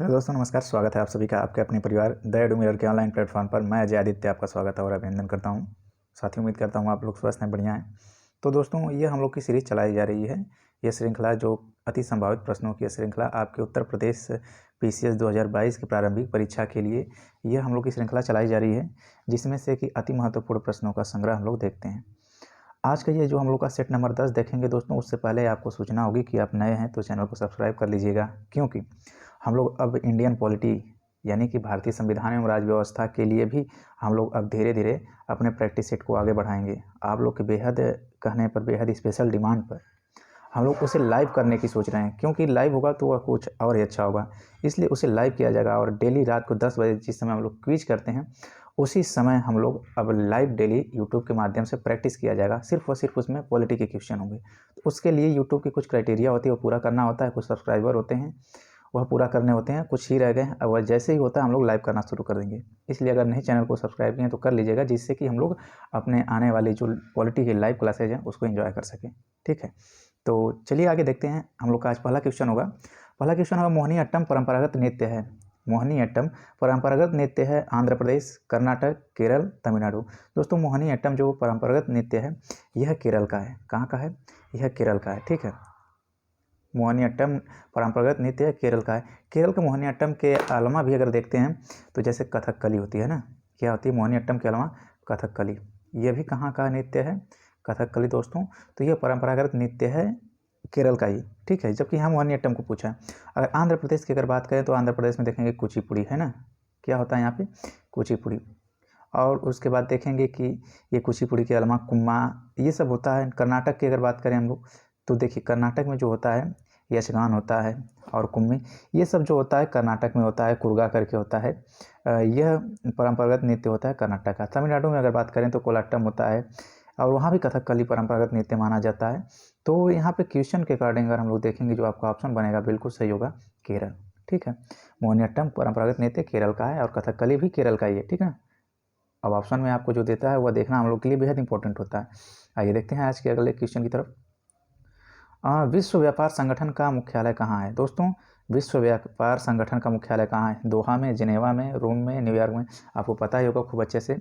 Hello दोस्तों, नमस्कार। स्वागत है आप सभी का आपके अपने परिवार द एडू मिरर के ऑनलाइन प्लेटफॉर्म पर। मैं अजय आदित्य आपका स्वागत और अभिनंदन करता हूं। साथ ही उम्मीद करता हूं आप लोग स्वस्थ हैं, बढ़िया हैं। तो दोस्तों, ये हम लोग की सीरीज़ चलाई जा रही है। ये श्रृंखला जो अति संभावित प्रश्नों की श्रृंखला आपके उत्तर प्रदेश PCS 2022 की प्रारंभिक परीक्षा के लिए ये हम लोग की श्रृंखला चलाई जा रही है, जिसमें से कि अति महत्वपूर्ण प्रश्नों का संग्रह हम लोग देखते हैं। आज का ये जो हम लोग का सेट नंबर 10 देखेंगे दोस्तों, उससे पहले आपको सूचना होगी कि आप नए हैं तो चैनल को सब्सक्राइब कर लीजिएगा, क्योंकि हम लोग अब इंडियन पॉलिटी यानी कि भारतीय संविधान एवं राज्य व्यवस्था के लिए भी हम लोग अब धीरे धीरे अपने प्रैक्टिस सेट को आगे बढ़ाएंगे। आप लोग के बेहद कहने पर, बेहद स्पेशल डिमांड पर हम लोग उसे लाइव करने की सोच रहे हैं, क्योंकि लाइव होगा तो वह कुछ और ही अच्छा होगा। इसलिए उसे लाइव किया जाएगा और डेली रात को 10 बजे जिस समय हम लोग क्विज करते हैं, उसी समय हम लोग अब लाइव डेली यूट्यूब के माध्यम से प्रैक्टिस किया जाएगा। सिर्फ और सिर्फ उसमें पॉलिटी के क्वेश्चन होंगे। तो उसके लिए यूट्यूब की कुछ क्राइटेरिया होती है, वो पूरा करना होता है। कुछ सब्सक्राइबर होते हैं, वह पूरा करने होते हैं। कुछ ही रह गए, अब वह जैसे ही होता है हम लोग लाइव करना शुरू कर देंगे। इसलिए अगर नहीं चैनल को सब्सक्राइब किए तो कर लीजिएगा, जिससे कि हम लोग अपने आने वाली जो पॉलिटी की लाइव क्लासेज हैं उसको एंजॉय कर सकें। ठीक है, तो चलिए आगे देखते हैं। हम लोग का आज पहला क्वेश्चन होगा। मोहिनी अट्टम परंपरागत नृत्य है। मोहिनी अट्टम परंपरागत नृत्य है आंध्र प्रदेश, कर्नाटक, केरल, तमिलनाडु। दोस्तों, मोहिनी अट्टम जो परंपरागत नृत्य है यह केरल का है। कहाँ का है? यह केरल का है। ठीक है, मोहिनी अट्टम परंपरागत नृत्य केरल का है। केरल के मोहिनी अट्टम के अलावा भी अगर देखते हैं तो जैसे कथकली होती है ना, क्या होती है मोहिनी अट्टम के अलावा? कथकली। ये भी कहाँ का नृत्य है? कथकली दोस्तों। तो यह परंपरागत नृत्य है केरल का ही। ठीक है, जबकि यहाँ मोहिनी अट्टम को पूछा है। अगर आंध्र प्रदेश की अगर बात करें तो आंध्र प्रदेश में देखेंगे कुचिपुड़ी है ना। क्या होता है यहाँ पे? कुचिपुड़ी। और उसके बाद देखेंगे कि ये कुचिपुड़ी के अलावा कुम्मा, ये सब होता है। कर्नाटक की अगर बात करें हम लोग तो देखिए, कर्नाटक में जो होता है यक्षगान होता है और कुम्मी, ये सब जो होता है कर्नाटक में होता है। कुर्गा करके होता है, यह परंपरागत नृत्य होता है कर्नाटक का। तमिलनाडु में अगर बात करें तो कोलाट्टम होता है और वहाँ भी कथकली परंपरागत नृत्य माना जाता है। तो यहाँ पे क्वेश्चन के अकॉर्डिंग अगर हम लोग देखेंगे, जो आपका ऑप्शन बनेगा बिल्कुल सही होगा, केरल। ठीक है, मोहिनीअट्टम परंपरागत नृत्य केरल का है और कथकली भी केरल का ही है। ठीक है, अब ऑप्शन में आपको जो देता है वह देखना हम लोग के लिए बेहद इंपॉर्टेंट होता है। आइए देखते हैं आज के अगले क्वेश्चन की तरफ। विश्व व्यापार संगठन का मुख्यालय कहाँ है? दोस्तों, विश्व व्यापार संगठन का मुख्यालय कहाँ है? दोहा में, जिनेवा में, रोम में, न्यूयॉर्क में? आपको पता ही होगा खूब अच्छे से।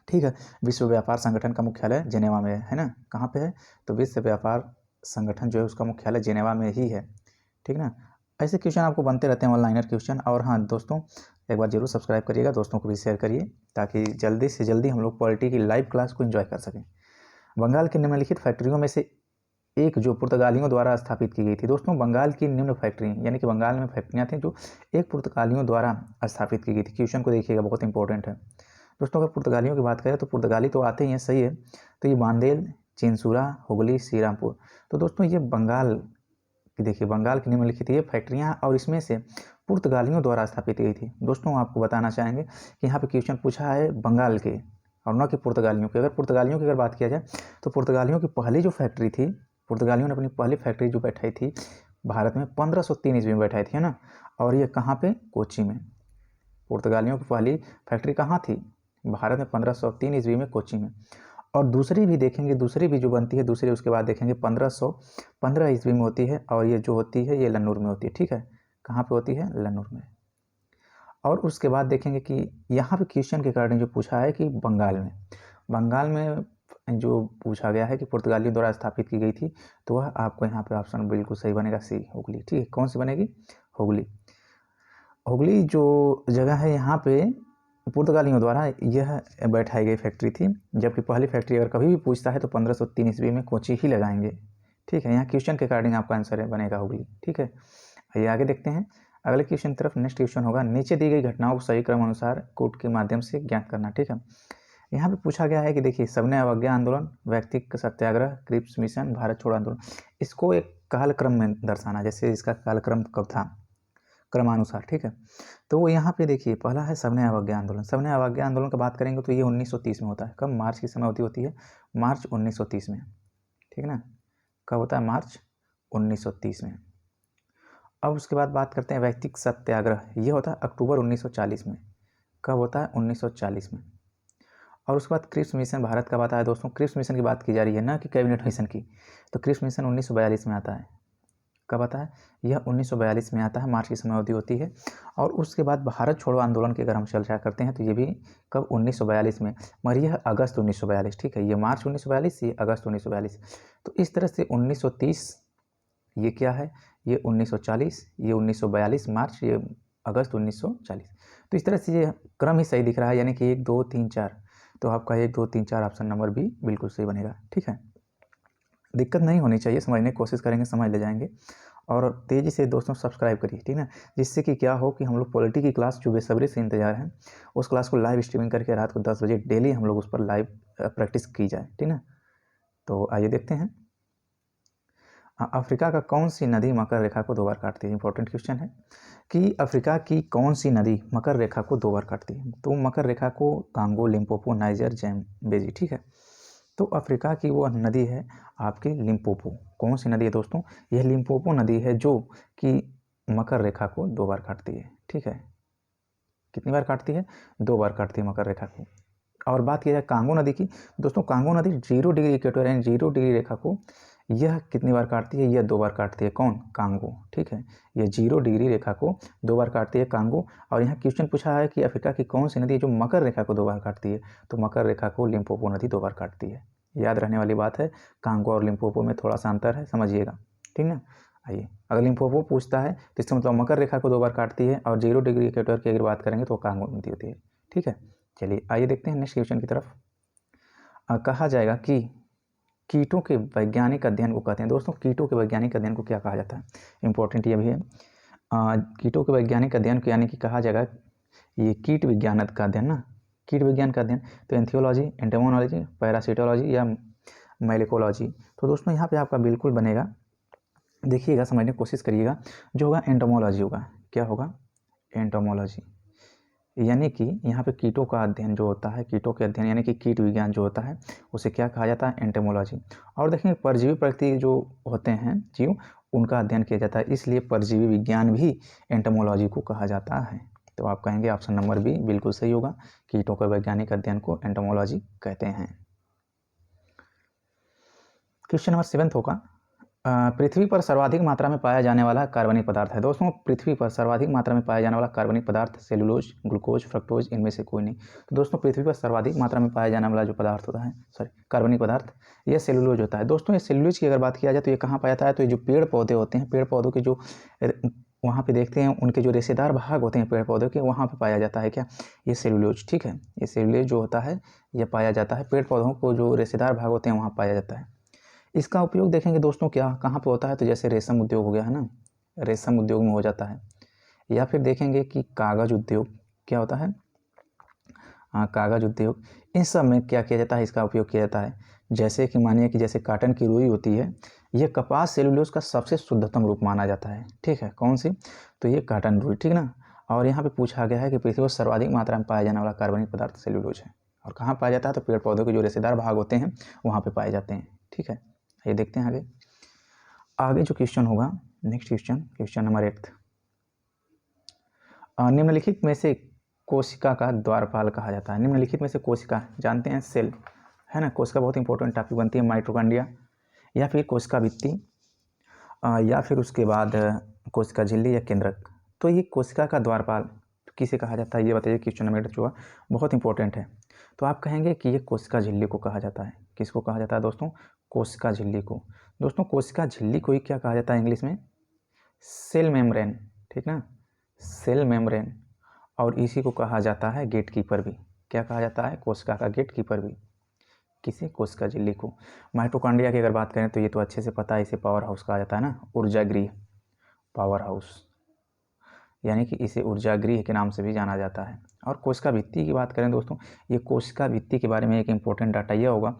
ठीक है, विश्व व्यापार संगठन का मुख्यालय जिनेवा में है ना। कहाँ पे है? तो विश्व व्यापार संगठन जो है उसका मुख्यालय जिनेवा में ही है। ठीक ना। ऐसे क्वेश्चन आपको बनते रहते हैं, ऑनलाइनर क्वेश्चन। और हाँ दोस्तों, एक बार जरूर सब्सक्राइब करिएगा, दोस्तों को भी शेयर करिए, ताकि जल्दी से जल्दी हम लोग पॉलिटी की लाइव क्लास को एंजॉय कर सकें। बंगाल की निम्नलिखित फैक्ट्रियों में से एक जो पुर्तगालियों द्वारा स्थापित की गई थी। दोस्तों, बंगाल की निम्न फैक्ट्री यानी कि बंगाल में फैक्ट्रियाँ थी जो एक पुर्तगालियों द्वारा स्थापित की गई थी। क्वेश्चन को देखिएगा, बहुत इंपॉर्टेंट है दोस्तों। अगर पुर्तगालियों की बात करें तो पुर्तगाली तो आते ही हैं, सही है। तो ये बांदेल, चिंसुरा, हुगली, श्रीरामपुर। तो दोस्तों ये बंगाल की, देखिए बंगाल की निम्नलिखित ये फैक्ट्रियाँ और इसमें से पुर्तगालियों द्वारा स्थापित की गई थी। दोस्तों आपको बताना चाहेंगे कि यहाँ पे क्वेश्चन पूछा है बंगाल के और न कि पुर्तगालियों की। अगर पुर्तगालियों की अगर बात किया जाए तो पुर्तगालियों की पहली जो फैक्ट्री थी, पुर्तगालियों ने अपनी पहली फैक्ट्री जो बैठाई थी भारत में 1503 ईस्वी में बैठाई थी, है ना। और ये कहाँ पे? कोच्चि में। पुर्तगालियों की पहली फैक्ट्री कहाँ थी? भारत में 1503 ईस्वी में कोच्चि में। और दूसरी भी देखेंगे, दूसरी भी जो बनती है, दूसरी उसके बाद देखेंगे 1515 ईस्वी में होती है और ये जो होती है ये लन्नूर में होती है। ठीक है, कहाँ पे होती है? लन्नूर में। और उसके बाद देखेंगे कि यहाँ पे क्वेश्चन के अकॉर्डिंग जो पूछा है कि बंगाल में जो पूछा गया है कि पुर्तगालियों द्वारा स्थापित की गई थी, तो वह आपको यहाँ पे ऑप्शन बिल्कुल सही बनेगा, सी, हुगली। ठीक है, कौन सी बनेगी? हुगली। हुगली जो जगह है यहाँ पे पुर्तगालियों द्वारा यह बैठाई गई फैक्ट्री थी। जबकि पहली फैक्ट्री अगर कभी भी पूछता है तो 1503 ईस्वी में कोच्चि ही लगाएंगे। ठीक है, यहाँ क्वेश्चन के अकॉर्डिंग आपका आंसर बनेगा हुगली। ठीक है, आइए आगे देखते हैं अगले क्वेश्चन की तरफ। नेक्स्ट क्वेश्चन होगा, नीचे दी गई घटनाओं को सही क्रम अनुसार कोड के माध्यम से ज्ञात करना। ठीक है, यहाँ पे पूछा गया है कि देखिए, सविनय अवज्ञा आंदोलन, व्यक्तिगत सत्याग्रह, क्रिप्स मिशन, भारत छोड़ो आंदोलन, इसको एक कालक्रम में दर्शाना, जैसे इसका कालक्रम कब था, क्रमानुसार। ठीक है, तो वो यहाँ पे देखिए, पहला है सविनय अवज्ञा आंदोलन। सविनय अवज्ञा आंदोलन की बात करेंगे तो ये 1930 में होता है। कब? मार्च की समय होती है, मार्च 1930 में। ठीक है ना, कब होता है? मार्च 1930 में। अब उसके बाद बात करते हैं व्यक्तिगत सत्याग्रह, ये होता है अक्टूबर 1940 में। कब होता है? 1940 में। और उसके बाद क्रिप्स मिशन भारत का आता है। दोस्तों क्रिप्स मिशन की बात की जा रही है ना, कि कैबिनेट मिशन की। तो क्रिप्स मिशन 1942 में आता है। कब आता है? यह 1942 में आता है, मार्च की समयावधि होती है। और उसके बाद भारत छोड़ो आंदोलन की अगर हम चर्चा करते हैं तो ये भी कब? 1942 में, मगर यह अगस्त 1942, ठीक है। ये मार्च 1942, ये अगस्त 1942। तो इस तरह से 1930 ये क्या है? ये 1940, ये 1942 मार्च, ये अगस्त 1940। तो इस तरह से ये क्रम ही सही दिख रहा है, यानी कि 1 2 3 4। तो आपका 1 2 3 4 ऑप्शन नंबर भी बिल्कुल सही बनेगा, ठीक है। दिक्कत नहीं होनी चाहिए, समझने की कोशिश करेंगे, समझ ले जाएंगे। और तेज़ी से दोस्तों सब्सक्राइब करिए, ठीक है, जिससे कि क्या हो कि हम लोग पॉलिटी की क्लास जो बेसब्री से इंतजार है, उस क्लास को लाइव स्ट्रीमिंग करके रात को 10 बजे डेली हम लोग उस पर लाइव प्रैक्टिस की जाए, ठीक है। तो आइए देखते हैं, अफ्रीका का कौन सी नदी मकर रेखा को 2 बार काटती है? इंपॉर्टेंट क्वेश्चन है कि अफ्रीका की कौन सी नदी मकर रेखा को 2 बार काटती है? तो मकर रेखा को कांगो, लिम्पोपो, नाइजर, ज़ैम्बेजी, ठीक है। तो अफ्रीका की वो नदी है आपकी लिम्पोपो। कौन सी नदी है दोस्तों? यह लिम्पोपो नदी है जो कि मकर रेखा को 2 बार काटती है, ठीक है। कितनी बार काटती है? 2 बार काटती है मकर रेखा को। और बात की जाए कांगो नदी की, दोस्तों कांगो नदी 0 डिग्री इक्वेटर यानी 0 डिग्री रेखा को यह कितनी बार काटती है? यह 2 बार काटती है। कौन? कांगो, ठीक है। यह 0 डिग्री रेखा को 2 बार काटती है कांगो। और यहाँ क्वेश्चन पूछा है कि अफ्रीका की कौन सी नदी है जो मकर रेखा को 2 बार काटती है? तो मकर रेखा को लिम्पोपो नदी 2 बार काटती है। याद रहने वाली बात है, कांगो और लिम्पोपो में थोड़ा सा अंतर है, समझिएगा, ठीक है। आइए, अगर लिम्पोपो पूछता है तो इसका मतलब मकर रेखा को 2 बार काटती है, और 0 डिग्री इक्वेटर की अगर बात करेंगे तो कांगो नदी होती है, ठीक है। चलिए आइए देखते हैं नेक्स्ट क्वेश्चन की तरफ। कहा जाएगा कि कीटों के वैज्ञानिक अध्ययन को कहते हैं। दोस्तों कीटों के वैज्ञानिक अध्ययन को क्या कहा जाता है? इंपॉर्टेंट ये भी है। कीटों के वैज्ञानिक अध्ययन को यानी कि कहा जाएगा ये कीट विज्ञान का अध्ययन ना, कीट विज्ञान का अध्ययन। तो एंथियोलॉजी, एंटेमोनोलॉजी, पैरासिटोलॉजी या मैलिकोलॉजी। तो दोस्तों यहाँ पे आपका बिल्कुल बनेगा, देखिएगा, समझने की कोशिश करिएगा, जो होगा एंटोमोलॉजी होगा। क्या होगा? एंटोमोलॉजी। यानी कि यहाँ पे कीटों का अध्ययन जो होता है, कीटों के अध्ययन यानी कि कीट विज्ञान जो होता है उसे क्या कहा जाता है? एंटेमोलॉजी। और देखेंगे परजीवी प्रकृति जो होते हैं जीव, उनका अध्ययन किया जाता है, इसलिए परजीवी विज्ञान भी एंटेमोलॉजी को कहा जाता है। तो आप कहेंगे ऑप्शन नंबर बी बिल्कुल सही होगा, कीटों के वैज्ञानिक अध्ययन को एंटेमोलॉजी कहते हैं। क्वेश्चन नंबर 7 होगा, पृथ्वी पर सर्वाधिक मात्रा में पाया जाने वाला कार्बनिक पदार्थ है। दोस्तों पृथ्वी पर सर्वाधिक मात्रा में पाया जाने वाला कार्बनिक पदार्थ सेलुलोज, ग्लूकोज, फ्रक्टोज, इनमें से कोई नहीं। तो दोस्तों पृथ्वी पर सर्वाधिक मात्रा में पाया जाने वाला जो पदार्थ होता है, कार्बनिक पदार्थ, यह सेलुलोज होता है। दोस्तों ये सेलुलोज की अगर बात किया जाए तो ये कहाँ पाया जाता है? तो ये जो पेड़ पौधे होते हैं, पेड़ पौधों के जो वहाँ पे देखते हैं उनके जो रेशेदार भाग होते हैं पेड़ पौधों के, वहाँ पे पाया जाता है क्या? ये सेलुलोज, ठीक है। ये सेलुलोज जो होता है ये पाया जाता है, पेड़ पौधों को जो रेशेदार भाग होते हैं वहाँ पाया जाता है। इसका उपयोग देखेंगे दोस्तों क्या कहाँ पे होता है? तो जैसे रेशम उद्योग हो गया है ना, रेशम उद्योग में हो जाता है। या फिर देखेंगे कि कागज़ उद्योग क्या होता है, हाँ कागज़ उद्योग, इन सब में क्या किया जाता है? इसका उपयोग किया जाता है। जैसे कि मानिए कि जैसे काटन की रुई होती है, यह कपास सेलुलोज का सबसे शुद्धतम रूप माना जाता है, ठीक है। कौन सी? तो ये काटन रुई, ठीक ना। और यहाँ पे पूछा गया है कि पृथ्वी पर सर्वाधिक मात्रा में पाया जाने वाला कार्बनिक पदार्थ सेलुलोज है, और कहाँ पाया जाता है? तो पेड़ पौधों के जो रेशेदार भाग होते हैं वहाँ पे पाए जाते हैं, ठीक है। ये देखते हैं आगे जो क्वेश्चन होगा, नेक्स्ट क्वेश्चन, क्वेश्चन नंबर 8। निम्नलिखित में से कोशिका का द्वारपाल कहा जाता है। निम्नलिखित में से कोशिका जानते हैं सेल है ना, कोशिका बहुत इंपॉर्टेंट टॉपिक बनती है, माइटोकॉन्ड्रिया या फिर कोशिका भित्ति या फिर उसके बाद कोशिका झिल्ली या केंद्रक। तो ये कोशिका का द्वारपाल किसे कहा जाता है? ये बताइए, क्वेश्चन नंबर 8 जो है बहुत इंपॉर्टेंट है। तो आप कहेंगे कि ये कोशिका झिल्ली को कहा जाता है। किसको कहा जाता है दोस्तों? कोशिका झिल्ली को। दोस्तों कोशिका झिल्ली को ही क्या कहा जाता है इंग्लिश में? सेल मेम्ब्रेन, ठीक ना, सेल मेम्ब्रेन। और इसी को कहा जाता है गेट कीपर भी। क्या कहा जाता है? कोशिका का गेट कीपर भी। किसे? कोशिका झिल्ली को। माइटोकॉन्ड्रिया की अगर बात करें तो ये तो अच्छे से पता है, इसे पावर हाउस कहा जाता है ना, ऊर्जा गृह, पावर हाउस, यानी कि इसे ऊर्जा गृह के नाम से भी जाना जाता है। और कोशिका भित्ति की बात करें दोस्तों, ये कोशिका भित्ति के बारे में एक इंपॉर्टेंट डाटा यह होगा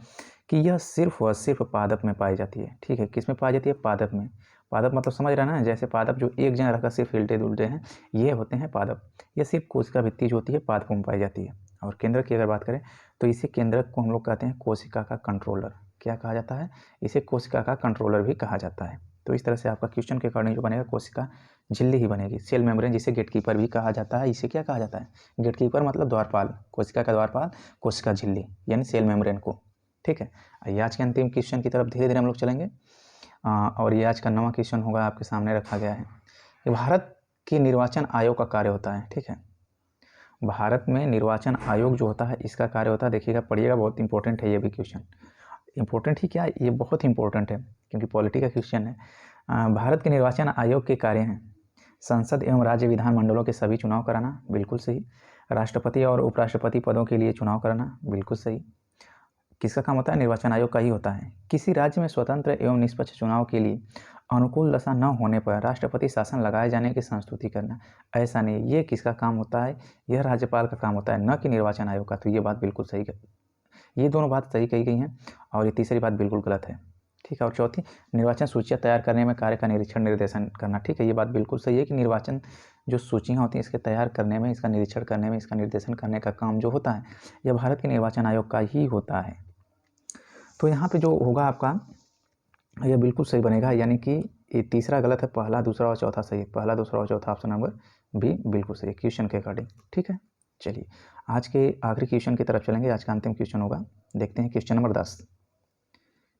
कि यह सिर्फ व सिर्फ पादप में पाई जाती है, ठीक है। किस में पाई जाती है? पादप में। पादप मतलब समझ रहे हैं ना, जैसे पादप जो एक जगह रखकर सिर्फ हिलते डुलते हैं, ये होते हैं पादप। ये सिर्फ कोशिका भित्ति जो होती है पादपों में पाई जाती है। और केंद्रक की अगर बात करें तो इसे केंद्रक को हम लोग कहते हैं कोशिका का कंट्रोलर। क्या कहा जाता है? इसे कोशिका का कंट्रोलर भी कहा जाता है। तो इस तरह से आपका क्वेश्चन के अकॉर्डिंग जो बनेगा कोशिका झिल्ली ही बनेगी। सेल मेम्ब्रेन जिसे गेटकीपर भी कहा जाता है, इसे क्या कहा जाता है? गेटकीपर मतलब द्वारपाल, कोशिका का द्वारपाल कोशिका झिल्ली यानी सेल मेम्ब्रेन को, ठीक है। आइए आज के अंतिम क्वेश्चन की तरफ धीरे धीरे हम लोग चलेंगे। और ये आज का 9वां क्वेश्चन होगा, आपके सामने रखा गया है कि भारत के निर्वाचन आयोग का कार्य होता है। ठीक है, भारत में निर्वाचन आयोग जो होता है इसका कार्य होता है, देखिएगा पढ़िएगा, बहुत इंपॉर्टेंट है ये भी क्वेश्चन। इंपॉर्टेंट ही क्या, ये बहुत इंपॉर्टेंट है क्योंकि पॉलिटी का क्वेश्चन है। भारत के निर्वाचन आयोग के कार्य हैं संसद एवं राज्य विधानमंडलों के सभी चुनाव कराना, बिल्कुल सही। राष्ट्रपति और उपराष्ट्रपति पदों के लिए चुनाव कराना, बिल्कुल सही। किसका काम होता है, निर्वाचन आयोग का ही होता है। किसी राज्य में स्वतंत्र एवं निष्पक्ष चुनाव के लिए अनुकूल दशा न होने पर राष्ट्रपति शासन लगाए जाने की संस्तुति करना, ऐसा नहीं, ये किसका काम होता है, यह राज्यपाल का काम होता है, न कि निर्वाचन आयोग का। तो ये बात बिल्कुल सही है, ये दोनों बात सही कही गई हैं और ये तीसरी बात बिल्कुल गलत है। ठीक है, और चौथी, निर्वाचन सूचियाँ तैयार करने में कार्य का निरीक्षण निर्देशन करना। ठीक है, ये बात बिल्कुल सही है कि निर्वाचन जो सूचियाँ होती हैं इसके तैयार करने में, इसका निरीक्षण करने में, इसका निर्देशन करने का काम जो होता है यह भारत के निर्वाचन आयोग का ही होता है। तो यहाँ पे जो होगा आपका यह बिल्कुल सही बनेगा, यानी कि ये तीसरा गलत है, पहला, दूसरा और चौथा सही है। पहला, दूसरा और चौथा ऑप्शन नंबर बी बिल्कुल सही है क्वेश्चन के अकॉर्डिंग। ठीक है, चलिए आज के आखिरी क्वेश्चन की तरफ चलेंगे, आज का अंतिम क्वेश्चन होगा, देखते हैं क्वेश्चन नंबर 10।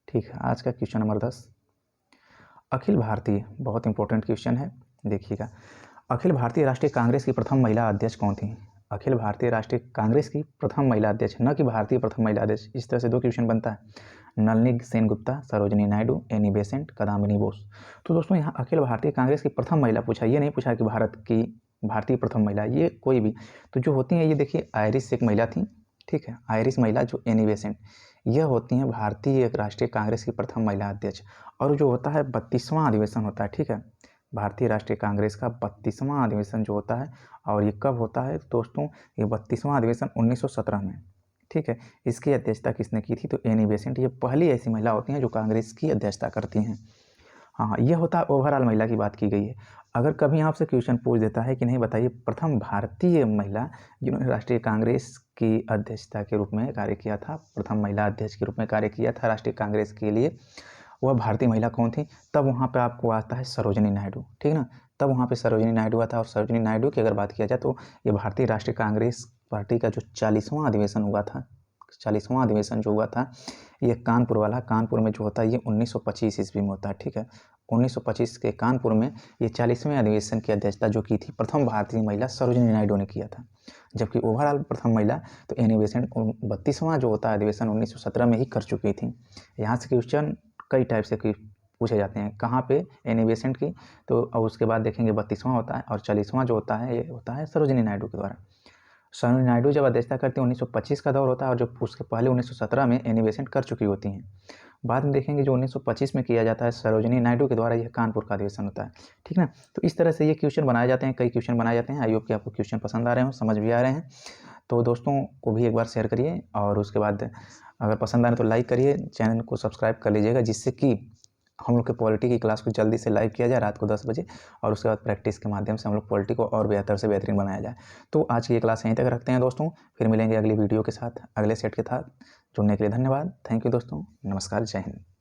ठीक है, आज का क्वेश्चन नंबर 10, अखिल भारतीय, बहुत इंपॉर्टेंट क्वेश्चन है, देखिएगा। अखिल भारतीय राष्ट्रीय कांग्रेस की प्रथम महिला अध्यक्ष कौन थी? अखिल भारतीय राष्ट्रीय कांग्रेस की प्रथम महिला अध्यक्ष, न कि भारतीय प्रथम महिला अध्यक्ष। इस तरह से दो क्वेश्चन बनता है, नलिनी सेनगुप्ता, सरोजिनी नायडू, एनी बेसेंट, कादम्बिनी बोस। तो दोस्तों यहाँ अखिल भारतीय कांग्रेस की प्रथम महिला पूछा, ये नहीं पूछा कि भारत की भारतीय प्रथम महिला, ये कोई भी। तो जो होती हैं ये देखिए, आयरिश एक महिला थी, ठीक है, आयरिश महिला जो एनी बेसेंट, यह होती हैं भारतीय राष्ट्रीय कांग्रेस की प्रथम महिला अध्यक्ष। और जो होता है 32वां अधिवेशन होता है, ठीक है, भारतीय राष्ट्रीय कांग्रेस का 32वां अधिवेशन जो होता है, और ये कब होता है दोस्तों, ये 32वां अधिवेशन 1917 में। ठीक है, इसकी अध्यक्षता किसने की थी? तो एनी बेसेंट, ये पहली ऐसी महिला होती हैं जो कांग्रेस की अध्यक्षता करती हैं। हाँ, यह होता है ओवरऑल महिला की बात की गई है। अगर कभी आपसे क्वेश्चन पूछ देता है कि नहीं बताइए प्रथम भारतीय महिला जिन्होंने राष्ट्रीय कांग्रेस की अध्यक्षता के रूप में कार्य किया था, प्रथम महिला अध्यक्ष के रूप में कार्य किया था राष्ट्रीय कांग्रेस के लिए, वह भारतीय महिला कौन थी? तब वहाँ पे आपको आता है सरोजिनी नायडू। ठीक ना, तब वहाँ पे सरोजिनी नायडू आता है। और सरोजिनी नायडू की अगर बात किया जाए तो ये भारतीय राष्ट्रीय कांग्रेस पार्टी का जो 40वां अधिवेशन हुआ था, 40वां अधिवेशन जो हुआ था ये कानपुर वाला, कानपुर में जो होता है ये 1925 ईस्वी में होता है। ठीक है, 1925 के कानपुर में ये 40वें अधिवेशन की अध्यक्षता जो की थी प्रथम भारतीय महिला सरोजिनी नायडू ने किया था। जबकि ओवरऑल प्रथम महिला तो एनी बेसेंट 32वां जो होता है अधिवेशन 1917 में ही कर चुकी थी। यहाँ से क्वेश्चन कई टाइप से पूछे जाते हैं, कहाँ पे? एनी बेसेंट की, तो और उसके बाद देखेंगे 32वां होता है, और 40वां जो होता है ये होता है सरोजिनी नायडू के द्वारा। सरोजिनी नायडू जब अध्यक्षता करती है 1925 का दौर होता है, और जो उसके पहले 1917 में एनी बेसेंट कर चुकी होती हैं। बाद में देखेंगे जो 1925 में किया जाता है सरोजिनी नायडू के द्वारा, यह कानपुर का अधिवेशन होता है। ठीक ना, तो इस तरह से ये क्वेश्चन बनाए जाते हैं, कई क्वेश्चन बनाए जाते हैं। आई होप कि आपको क्वेश्चन पसंद आ रहे हो, समझ भी आ रहे हैं। तो दोस्तों को भी एक बार शेयर करिए, और उसके बाद अगर पसंद आए तो लाइक करिए, चैनल को सब्सक्राइब कर लीजिएगा, जिससे कि हम लोग के पॉलिटी की क्लास को जल्दी से लाइव किया जाए रात को 10 बजे, और उसके बाद प्रैक्टिस के माध्यम से हम लोग पॉलिटी को और बेहतर से बेहतरीन बनाया जाए। तो आज की ये क्लास यहीं तक रखते हैं दोस्तों, फिर मिलेंगे अगली वीडियो के साथ, अगले सेट के साथ। जुड़ने के लिए धन्यवाद, थैंक यू दोस्तों, नमस्कार, जय हिंद।